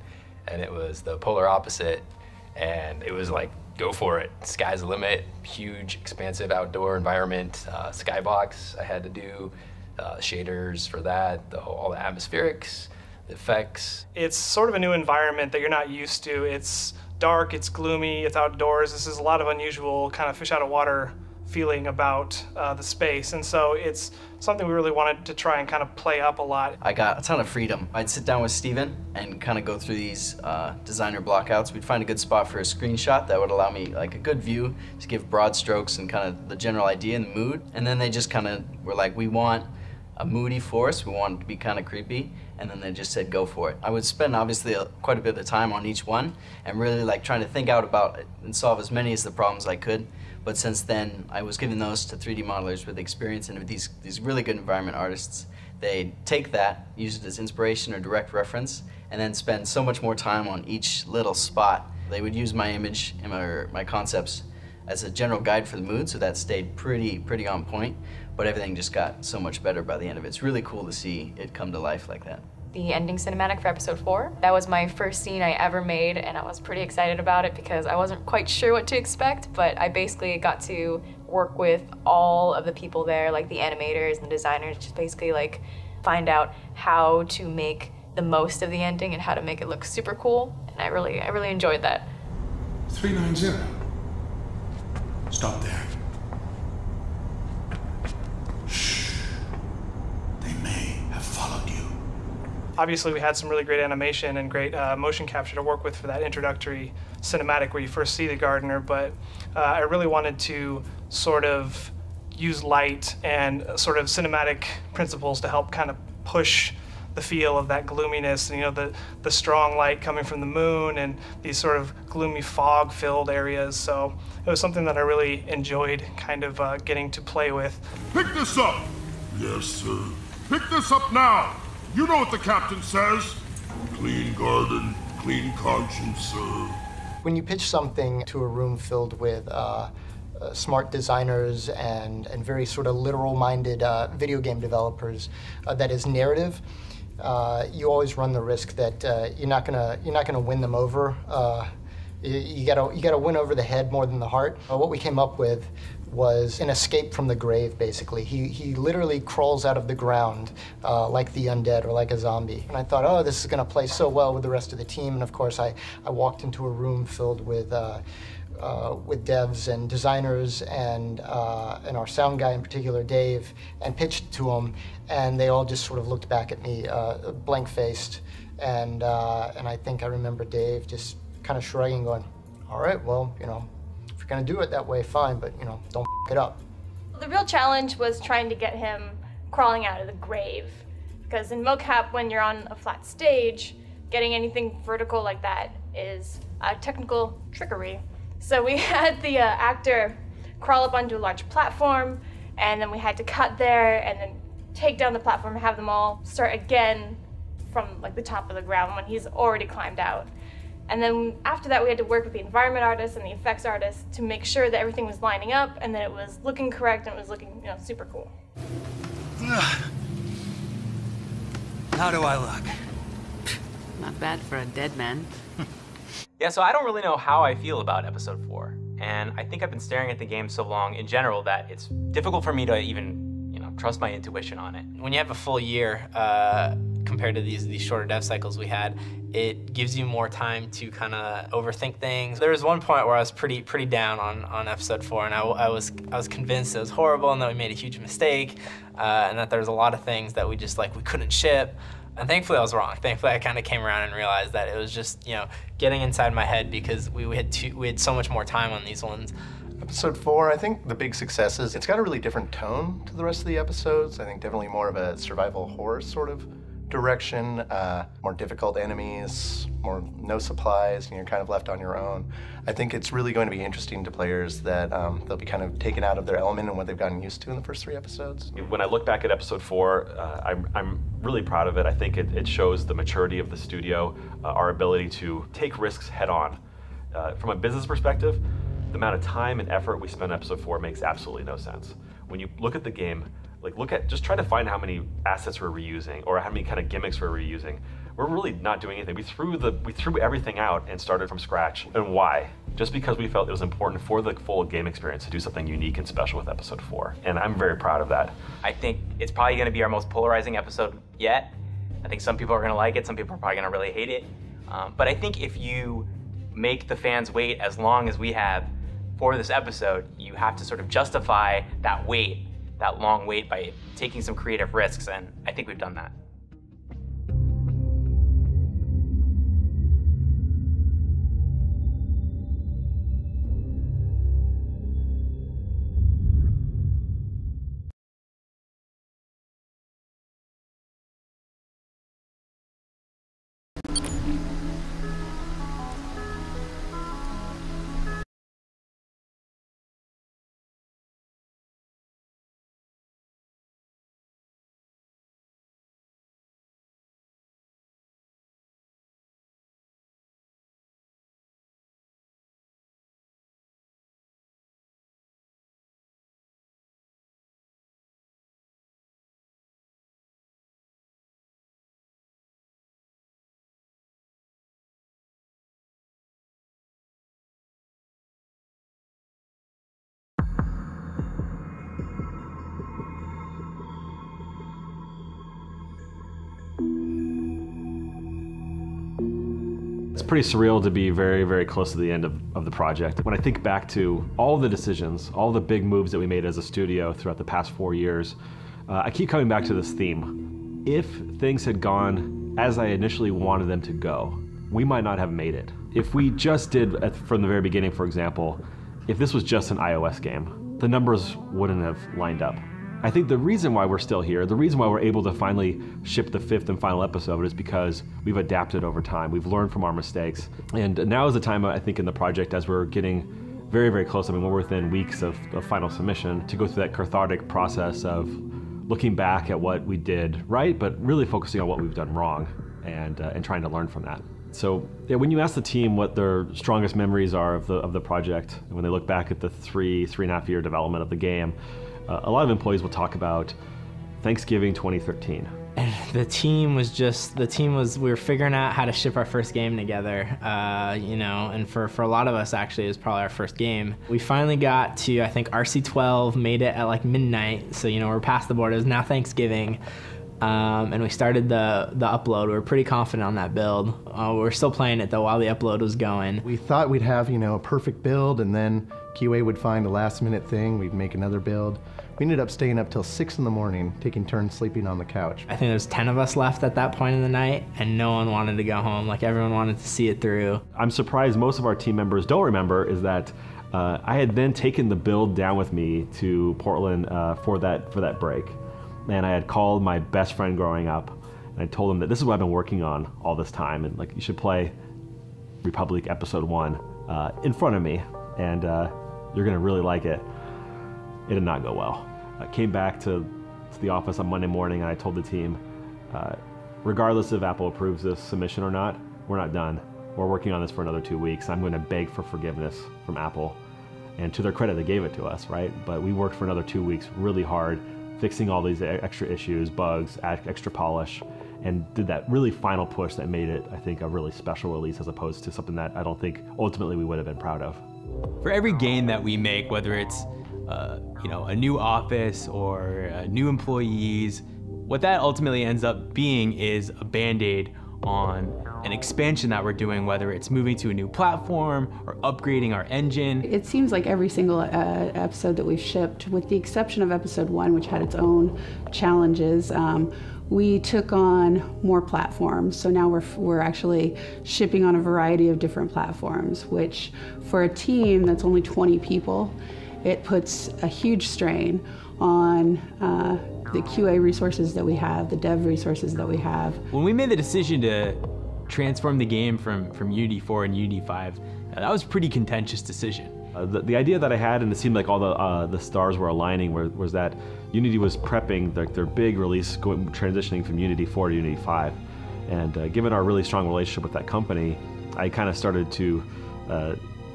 [SPEAKER 19] and it was the polar opposite, and it was like, go for it. Sky's the limit, huge, expansive outdoor environment, skybox I had to do, shaders for that, all the atmospherics, the effects.
[SPEAKER 20] It's sort of a new environment that you're not used to. It's dark, it's gloomy, it's outdoors. This is a lot of unusual kind of fish out of water feeling about the space, and so it's something we really wanted to try and kind of play up a lot.
[SPEAKER 21] I got a ton of freedom. I'd sit down with Steven and kind of go through these designer blockouts. We'd find a good spot for a screenshot that would allow me like a good view to give broad strokes and kind of the general idea and the mood, and then they just kind of were like, we want a moody force, we want it to be kind of creepy, and then they just said go for it. I would spend obviously quite a bit of time on each one and really like trying to think out about it and solve as many as the problems I could. But since then, I was giving those to 3D modelers with experience and with these really good environment artists. They take that, use it as inspiration or direct reference, and then spend so much more time on each little spot. They would use my image and my concepts as a general guide for the mood, so that stayed pretty on point, but everything just got so much better by the end of it. It's really cool to see it come to life like that.
[SPEAKER 22] The ending cinematic for episode 4. That was my first scene I ever made, and I was pretty excited about it because I wasn't quite sure what to expect, but I basically got to work with all of the people there, like the animators and designers, just basically like find out how to make the most of the ending and how to make it look super cool, and I really enjoyed that.
[SPEAKER 23] 390. Stop there. Shh. They may have followed you.
[SPEAKER 20] Obviously, we had some really great animation and great motion capture to work with for that introductory cinematic where you first see the gardener, but I really wanted to sort of use light and sort of cinematic principles to help kind of push the feel of that gloominess, and the strong light coming from the moon and these sort of gloomy fog-filled areas. So it was something that I really enjoyed kind of getting to play with.
[SPEAKER 23] Pick this up! Yes, sir. Pick this up now! You know what the captain says. Clean garden, clean conscience, sir.
[SPEAKER 6] When you pitch something to a room filled with smart designers and very sort of literal-minded video game developers that is narrative, you always run the risk that you're not gonna win them over. You gotta win over the head more than the heart. What we came up with was an escape from the grave, basically. He literally crawls out of the ground like the undead or like a zombie. And I thought, oh, this is gonna play so well with the rest of the team. And of course, I walked into a room filled with devs and designers and our sound guy in particular, Dave, and pitched to them, and they all just sort of looked back at me, blank-faced, and I think I remember Dave just kind of shrugging, going, "All right, well, if you're gonna do it that way, fine, but don't f it up."
[SPEAKER 9] The real challenge was trying to get him crawling out of the grave, because in mocap, when you're on a flat stage, getting anything vertical like that is a technical trickery. So we had the actor crawl up onto a large platform, and then we had to cut there and then take down the platform and have them all start again from like the top of the ground when he's already climbed out. And then after that, we had to work with the environment artist and the effects artist to make sure that everything was lining up and that it was looking correct and it was looking, super cool.
[SPEAKER 5] How do I look?
[SPEAKER 8] Not bad for a dead man.
[SPEAKER 16] Yeah, so I don't really know how I feel about episode 4. And I think I've been staring at the game so long in general that it's difficult for me to even, trust my intuition on it.
[SPEAKER 3] When you have a full year compared to these shorter dev cycles we had, it gives you more time to kind of overthink things. There was one point where I was pretty down on episode 4, and I was convinced it was horrible and that we made a huge mistake, and that there was a lot of things that we couldn't ship. And thankfully I was wrong. Thankfully I kind of came around and realized that it was just, getting inside my head because we had so much more time on these ones.
[SPEAKER 11] Episode 4, I think the big success is it's got a really different tone to the rest of the episodes. I think definitely more of a survival horror sort of direction, more difficult enemies, more no supplies, and you're kind of left on your own. I think it's really going to be interesting to players that they'll be kind of taken out of their element and what they've gotten used to in the first 3 episodes.
[SPEAKER 2] When I look back at episode 4, I'm really proud of it. I think it shows the maturity of the studio, our ability to take risks head on. From a business perspective, the amount of time and effort we spent on episode 4 makes absolutely no sense. When you look at the game, just try to find how many assets we're reusing or how many kind of gimmicks we're reusing. We're really not doing anything. We threw everything out and started from scratch. And why? Just because we felt it was important for the full game experience to do something unique and special with episode 4. And I'm very proud of that.
[SPEAKER 16] I think it's probably going to be our most polarizing episode yet. I think some people are going to like it, some people are probably going to really hate it. But I think if you make the fans wait as long as we have for this episode, you have to sort of justify that wait, that long wait, by taking some creative risks, and I think we've done that.
[SPEAKER 2] It's pretty surreal to be very, very close to the end of the project. When I think back to all the decisions, all the big moves that we made as a studio throughout the past 4 years, I keep coming back to this theme. If things had gone as I initially wanted them to go, we might not have made it. If we just did, from the very beginning, for example, if this was just an iOS game, the numbers wouldn't have lined up. I think the reason why we're still here, the reason why we're able to finally ship the 5th and final episode is because we've adapted over time. We've learned from our mistakes. And now is the time, I think, in the project, as we're getting very, very close. I mean, we're within weeks of final submission, to go through that cathartic process of looking back at what we did right, but really focusing on what we've done wrong and trying to learn from that. So yeah, when you ask the team what their strongest memories are of the project, and when they look back at the 3.5 year development of the game, a lot of employees will talk about Thanksgiving 2013.
[SPEAKER 3] And the team was, we were figuring out how to ship our first game together, you know, and for a lot of us, actually, it was probably our first game. We finally got to, I think, RC12, made it at like midnight, so, you know, we're past the board. It was now Thanksgiving, and we started the upload. We were pretty confident on that build. We were still playing it, though, while the upload was going.
[SPEAKER 11] We thought we'd have, you know, a perfect build, and then QA would find a last-minute thing. We'd make another build. We ended up staying up till 6 in the morning, taking turns sleeping on the couch.
[SPEAKER 3] I think there was 10 of us left at that point in the night, and no one wanted to go home. Like, everyone wanted to see it through.
[SPEAKER 2] I'm surprised most of our team members don't remember is that I had then taken the build down with me to Portland for that break. And I had called my best friend growing up, and I told him that this is what I've been working on all this time, and like, you should play Republic Episode 1 in front of me, and you're gonna really like it. It did not go well. I came back to the office on Monday morning, and I told the team, regardless if Apple approves this submission or not, we're not done. We're working on this for another 2 weeks. I'm gonna beg for forgiveness from Apple. And to their credit, they gave it to us, right? But we worked for another 2 weeks really hard, fixing all these extra issues, bugs, extra polish, and did that really final push that made it, I think, a really special release, as opposed to something that I don't think ultimately we would have been proud of.
[SPEAKER 1] For every game that we make, whether it's you know, a new office or new employees, what that ultimately ends up being is a Band-Aid on an expansion that we're doing, whether it's moving to a new platform or upgrading our engine.
[SPEAKER 12] It seems like every single episode that we've shipped, with the exception of episode 1, which had its own challenges, we took on more platforms. So now we're actually shipping on a variety of different platforms, which for a team that's only 20 people, it puts a huge strain on the QA resources that we have, the dev resources that we have.
[SPEAKER 1] When we made the decision to transform the game from Unity 4 and Unity 5, that was a pretty contentious decision.
[SPEAKER 2] The idea that I had, and it seemed like all the stars were aligning, was that Unity was prepping their big release, transitioning from Unity 4 to Unity 5. And given our really strong relationship with that company, I kind of started to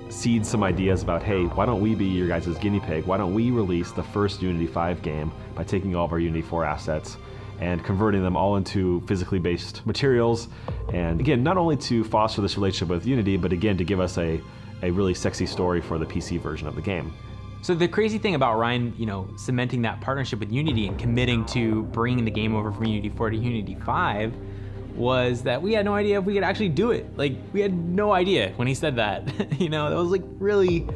[SPEAKER 2] seed some ideas about, hey, why don't we be your guys' guinea pig? Why don't we release the first Unity 5 game by taking all of our Unity 4 assets and converting them all into physically based materials? And again, not only to foster this relationship with Unity, but again, to give us a really sexy story for the PC version of the game.
[SPEAKER 1] So the crazy thing about Ryan, you know, cementing that partnership with Unity and committing to bringing the game over from Unity 4 to Unity 5 was that we had no idea if we could actually do it. Like, we had no idea when he said that. You know, that was like really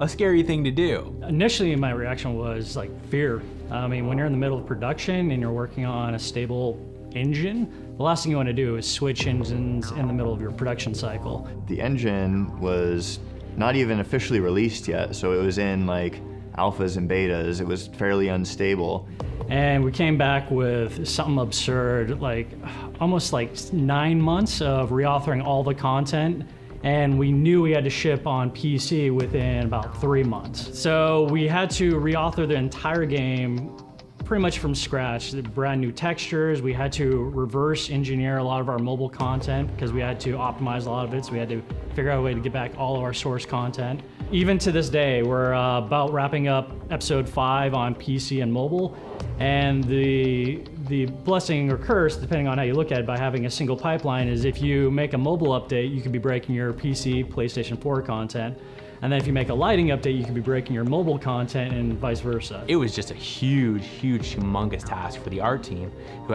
[SPEAKER 1] a scary thing to do.
[SPEAKER 4] Initially, my reaction was like fear. I mean, when you're in the middle of production and you're working on a stable engine, the last thing you want to do is switch engines in the middle of your production cycle.
[SPEAKER 13] The engine was not even officially released yet, so it was in like alphas and betas. It was fairly unstable.
[SPEAKER 4] And we came back with something absurd, like almost like 9 months of reauthoring all the content, and we knew we had to ship on PC within about 3 months. So we had to reauthor the entire game pretty much from scratch. The brand new textures. We had to reverse engineer a lot of our mobile content because we had to optimize a lot of it, so we had to figure out a way to get back all of our source content. Even to this day, we're about wrapping up episode 5 on PC and mobile, and the blessing or curse, depending on how you look at it, by having a single pipeline is if you make a mobile update, you could be breaking your PC, PlayStation 4 content. And then if you make a lighting update, you could be breaking your mobile content and vice versa.
[SPEAKER 1] It was just a huge, humongous task for the art team, who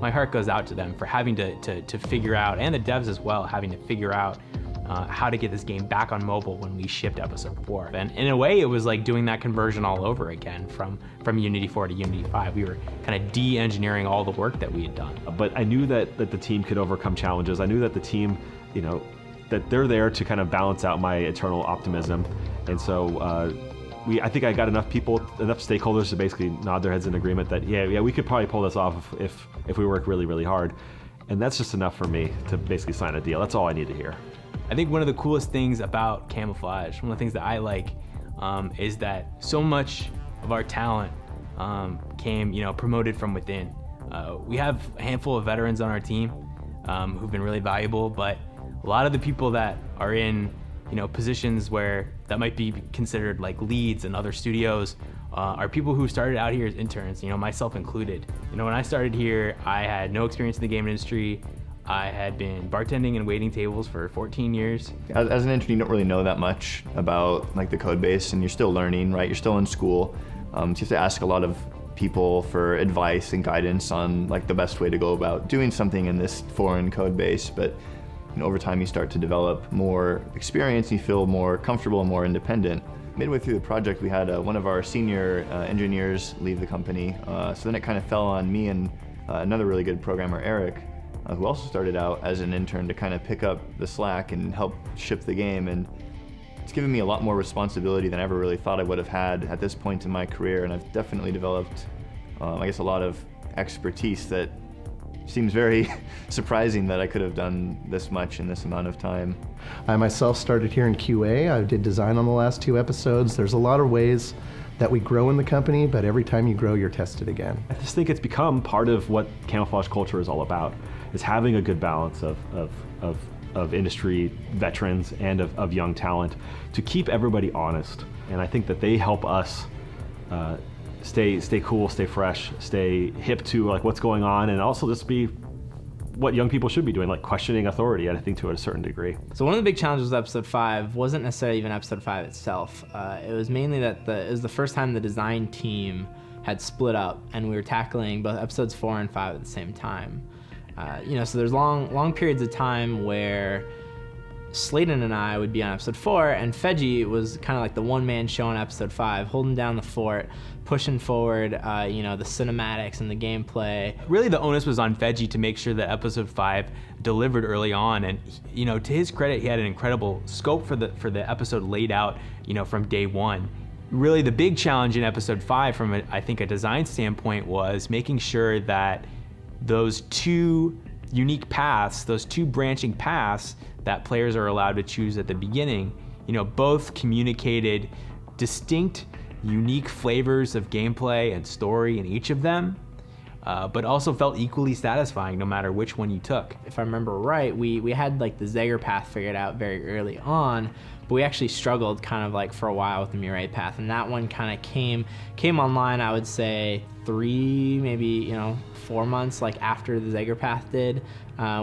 [SPEAKER 1] my heart goes out to them for having to figure out, and the devs as well, having to figure out how to get this game back on mobile when we shipped episode 4. And in a way, it was like doing that conversion all over again from Unity 4 to Unity 5. We were kind of de-engineering all the work that we had done.
[SPEAKER 2] But I knew that the team could overcome challenges. I knew that the team, you know, that they're there to kind of balance out my eternal optimism. And so I think I got enough stakeholders to basically nod their heads in agreement that yeah, we could probably pull this off if we work really, really hard. And that's just enough for me to basically sign a deal. That's all I need to hear.
[SPEAKER 1] I think one of the coolest things about Camouflage, one of the things that I like, is that so much of our talent came, promoted from within. We have a handful of veterans on our team who've been really valuable, but a lot of the people that are in, positions where that might be considered like leads in other studios are people who started out here as interns, myself included. When I started here, I had no experience in the game industry. I had been bartending and waiting tables for 14 years.
[SPEAKER 13] As an intern, you don't really know that much about like the code base, and you're still learning, right? You're still in school. So you have to ask a lot of people for advice and guidance on like the best way to go about doing something in this foreign code base. But over time, you start to develop more experience, and you feel more comfortable and more independent. Midway through the project, we had one of our senior engineers leave the company. So then it kind of fell on me and another really good programmer, Eric, who also started out as an intern, to kind of pick up the slack and help ship the game. And it's given me a lot more responsibility than I ever really thought I would have had at this point in my career. And I've definitely developed, I guess, a lot of expertise that seems very surprising that I could have done this much in this amount of time.
[SPEAKER 7] I myself started here in QA. I did design on the last 2 episodes. There's a lot of ways that we grow in the company, but every time you grow, you're tested again.
[SPEAKER 2] I just think it's become part of what Camouflage culture is all about, is having a good balance of industry veterans and of young talent to keep everybody honest. And I think that they help us stay cool, stay fresh, stay hip to like what's going on, and also just be what young people should be doing, like questioning authority, I think, to a certain degree.
[SPEAKER 3] So one of the big challenges with episode 5 wasn't necessarily even episode 5 itself. It was mainly that it was the first time the design team had split up, and we were tackling both episodes 4 and 5 at the same time. So there's long periods of time where Sladen and I would be on episode 4, and Feji was kind of like the one-man show on episode 5, holding down the fort, pushing forward, the cinematics and the gameplay.
[SPEAKER 1] Really, the onus was on Feji to make sure that episode 5 delivered early on, and to his credit, he had an incredible scope for the episode laid out, from day one. Really, the big challenge in episode 5, from I think a design standpoint, was making sure that those 2 unique paths, those 2 branching paths that players are allowed to choose at the beginning, both communicated distinct, unique flavors of gameplay and story in each of them, but also felt equally satisfying no matter which one you took.
[SPEAKER 3] If I remember right, we had like the Zegger path figured out very early on, but we actually struggled kind of like for a while with the Mirai path, and that one kind of came online, I would say 3, maybe 4 months like after the Zegger path did.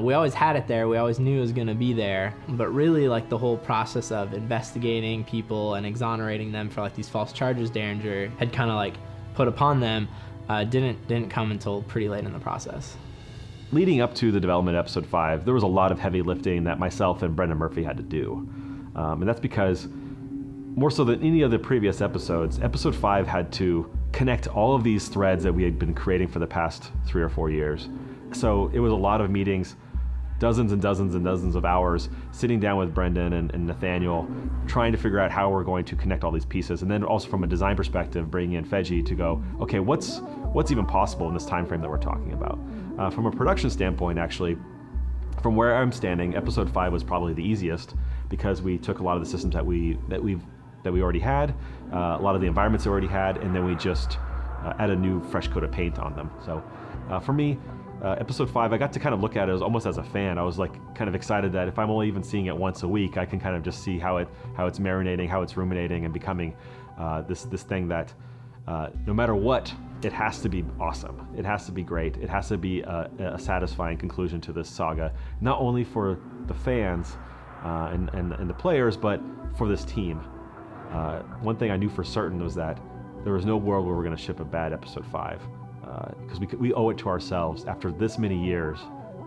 [SPEAKER 3] We always had it there, we always knew it was going to be there, but really like the whole process of investigating people and exonerating them for like these false charges Derringer had kind of like put upon them didn't come until pretty late in the process.
[SPEAKER 2] Leading up to the development of episode 5, there was a lot of heavy lifting that myself and Brendan Murphy had to do. And that's because, more so than any of the previous episodes, episode 5 had to connect all of these threads that we had been creating for the past 3 or 4 years. So it was a lot of meetings, dozens and dozens and dozens of hours, sitting down with Brendan and Nathaniel, trying to figure out how we're going to connect all these pieces. And then also from a design perspective, bringing in Feji to go, okay, what's even possible in this time frame that we're talking about? From a production standpoint, actually, from where I'm standing, episode 5 was probably the easiest, because we took a lot of the systems that we already had, a lot of the environments we already had, and then we just add a new fresh coat of paint on them. So for me, episode 5, I got to kind of look at it as almost as a fan. I was like kind of excited that if I'm only even seeing it once a week, I can kind of just see how it's marinating, how it's ruminating, and becoming this thing that no matter what, it has to be awesome. It has to be great. It has to be a satisfying conclusion to this saga, not only for the fans and the players, but for this team. One thing I knew for certain was that there was no world where we're going to ship a bad episode 5, because we owe it to ourselves after this many years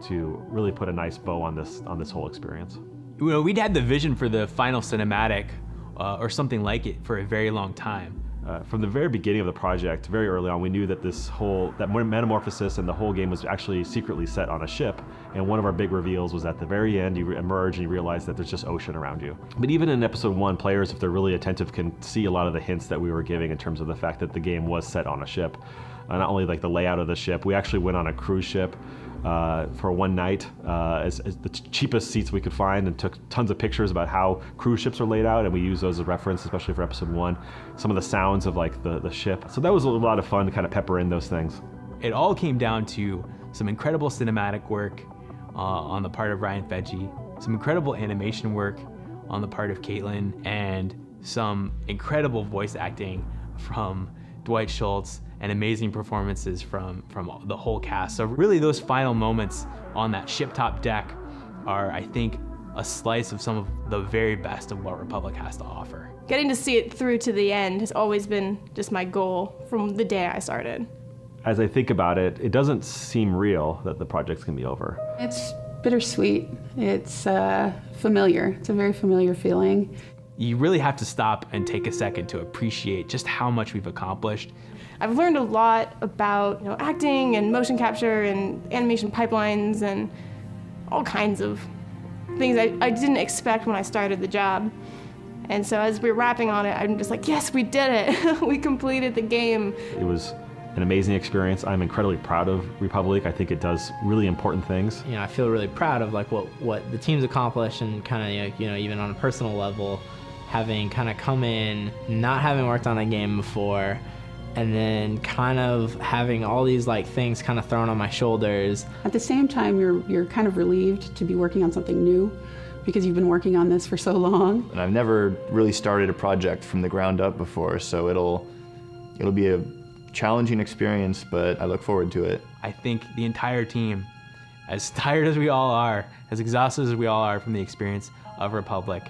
[SPEAKER 2] to really put a nice bow on this whole experience.
[SPEAKER 1] We'd had the vision for the final cinematic or something like it for a very long time.
[SPEAKER 2] From the very beginning of the project, very early on, we knew that that metamorphosis and the whole game was actually secretly set on a ship. And one of our big reveals was at the very end, you emerge and you realize that there's just ocean around you. But even in episode 1, players, if they're really attentive, can see a lot of the hints that we were giving in terms of the fact that the game was set on a ship. Not only like the layout of the ship, we actually went on a cruise ship for one night as the cheapest seats we could find, and took tons of pictures about how cruise ships are laid out, and we use those as reference, especially for episode 1. Some of the sounds of like the ship. So that was a lot of fun to kind of pepper in those things.
[SPEAKER 1] It all came down to some incredible cinematic work on the part of Ryan Feige, some incredible animation work on the part of Caitlin, and some incredible voice acting from Dwight Schultz, and amazing performances from the whole cast. So really those final moments on that ship-top deck are, I think, a slice of some of the very best of what Republic has to offer.
[SPEAKER 9] Getting to see it through to the end has always been just my goal from the day I started.
[SPEAKER 2] As I think about it, it doesn't seem real that the project's gonna be over.
[SPEAKER 12] It's bittersweet. It's familiar. It's a very familiar feeling.
[SPEAKER 1] You really have to stop and take a second to appreciate just how much we've accomplished.
[SPEAKER 9] I've learned a lot about acting and motion capture and animation pipelines and all kinds of things I didn't expect when I started the job. And so as we're wrapping on it, I'm just like, yes, we did it. We completed the game.
[SPEAKER 2] It was an amazing experience. I'm incredibly proud of Republic. I think it does really important things.
[SPEAKER 3] I feel really proud of like what the team's accomplished, and kind of even on a personal level, having kind of come in, not having worked on a game before, and then kind of having all these like things kind of thrown on my shoulders.
[SPEAKER 12] At the same time, you're kind of relieved to be working on something new, because you've been working on this for so long.
[SPEAKER 13] And I've never really started a project from the ground up before, so it'll be a challenging experience, but I look forward to it.
[SPEAKER 1] I think the entire team, as tired as we all are, as exhausted as we all are from the experience of Republic,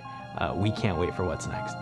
[SPEAKER 1] we can't wait for what's next.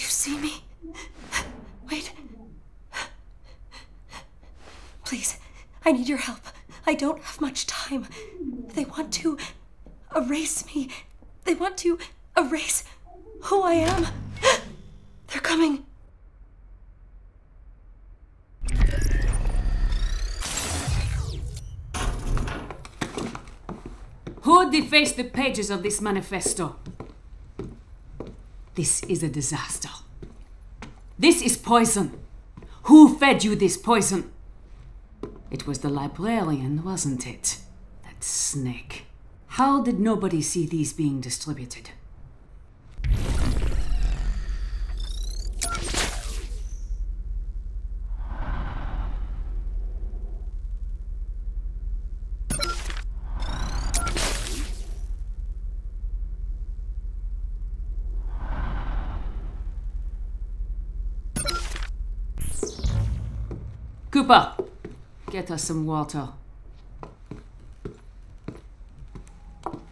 [SPEAKER 10] See me? Wait. Please, I need your help. I don't have much time. They want to erase me. They want to erase who I am. They're coming.
[SPEAKER 14] Who defaced the pages of this manifesto? This is a disaster. This is poison. Who fed you this poison? It was the librarian, wasn't it? That snake. How did nobody see these being distributed? Cooper, get us some water.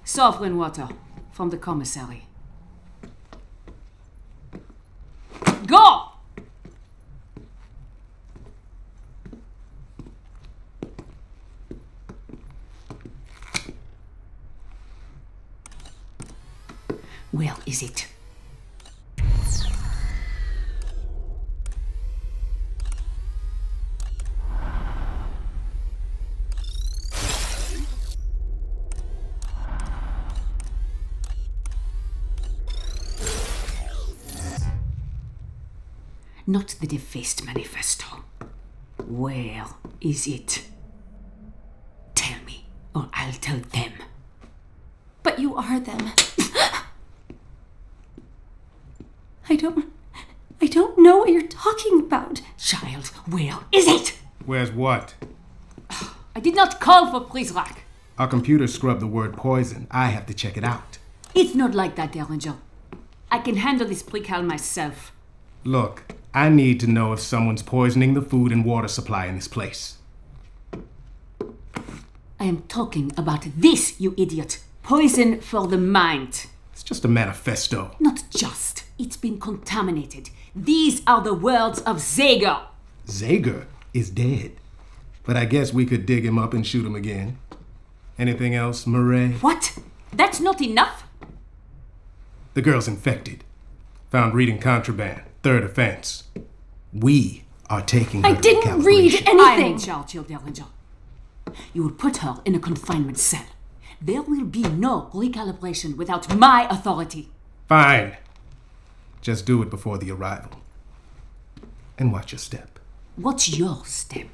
[SPEAKER 14] Sovereign water from the commissary. Go! Where is it? Not the defaced manifesto. Where is it? Tell me, or I'll tell them.
[SPEAKER 10] But you are them. I don't know what you're talking about.
[SPEAKER 14] Child, where is it?
[SPEAKER 15] Where's what?
[SPEAKER 14] I did not call for Prizrak.
[SPEAKER 15] Our computer scrubbed the word poison. I have to check it out.
[SPEAKER 14] It's not like that, Derringer. I can handle this precal myself.
[SPEAKER 15] Look, I need to know if someone's poisoning the food and water supply in this place.
[SPEAKER 14] I am talking about this, you idiot. Poison for the mind.
[SPEAKER 15] It's just a manifesto.
[SPEAKER 14] Not just. It's been contaminated. These are the words of Zager.
[SPEAKER 15] Zager is dead. But I guess we could dig him up and shoot him again. Anything else, Murray?
[SPEAKER 14] What? That's not enough?
[SPEAKER 15] The girl's infected. Found reading contraband. Third offense. We are taking her
[SPEAKER 10] I
[SPEAKER 15] to
[SPEAKER 10] didn't read
[SPEAKER 14] I am in
[SPEAKER 10] anything.
[SPEAKER 14] charge, your Derringer. You will put her in a confinement cell. There will be no recalibration without my authority.
[SPEAKER 15] Fine. Just do it before the arrival. And watch your step.
[SPEAKER 14] What's your step?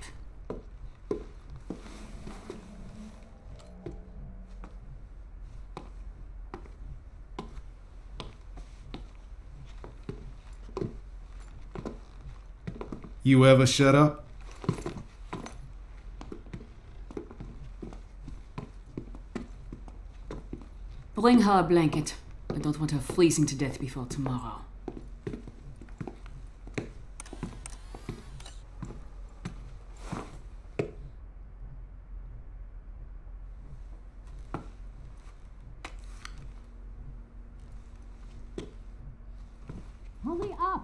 [SPEAKER 15] You ever shut up?
[SPEAKER 14] Bring her a blanket. I don't want her freezing to death before tomorrow. Hurry up!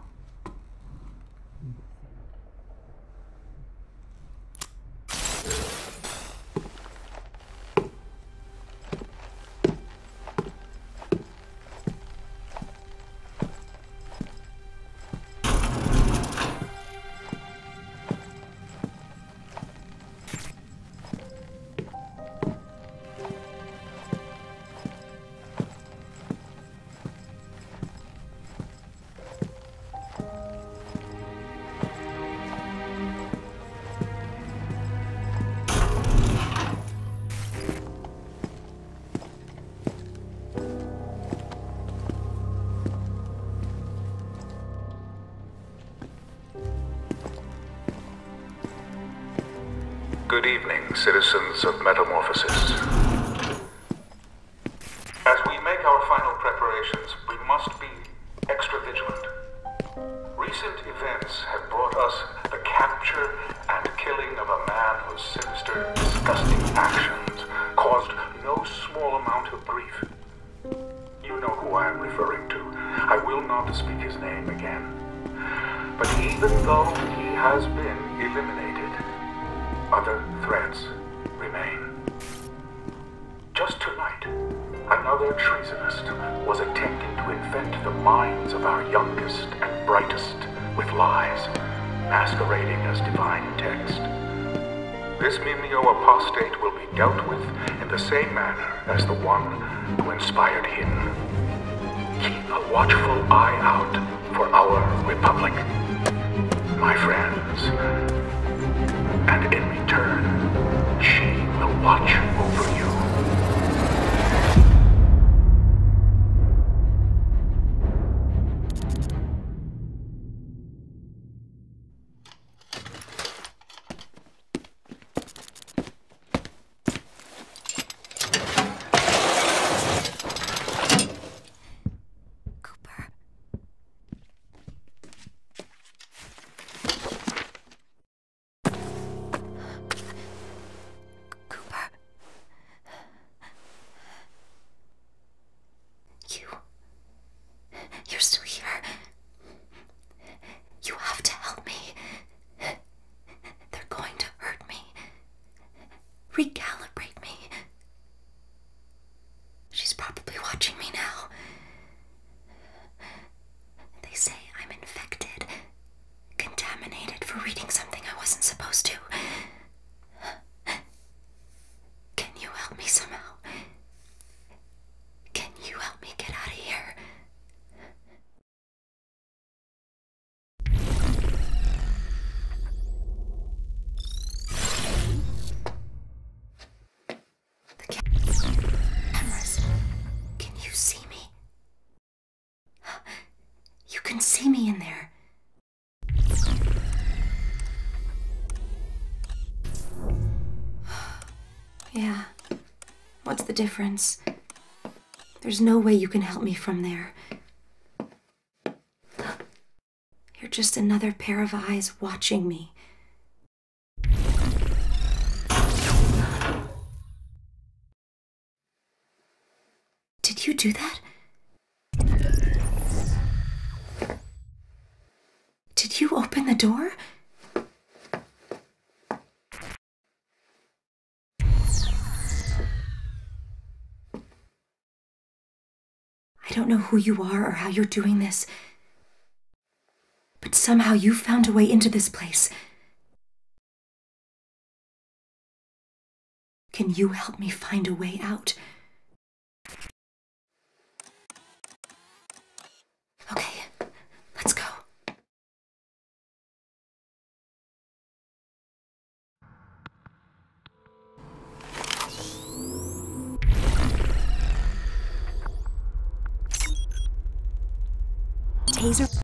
[SPEAKER 17] Good evening, citizens of Metamorphosis. As we make our final preparations, we must be extra vigilant. Recent events have brought us the capture and killing of a man whose sinister, disgusting actions caused no small amount of grief. You know who I am referring to. I will not speak his name again. But even though he has been eliminated, other threats remain. Just tonight, another treasonist was attempting to infect the minds of our youngest and brightest with lies, masquerading as divine text. This Mimeo apostate will be dealt with in the same manner as the one who inspired him. Keep a watchful eye out for our Republic, my friends. And in return, she will watch over you.
[SPEAKER 10] see me in there. Yeah. What's the difference? There's no way you can help me from there. You're just another pair of eyes watching me. Did you do that? Did you open the door? I don't know who you are or how you're doing this, but somehow you found a way into this place. Can you help me find a way out? Okay, let's go. Taser.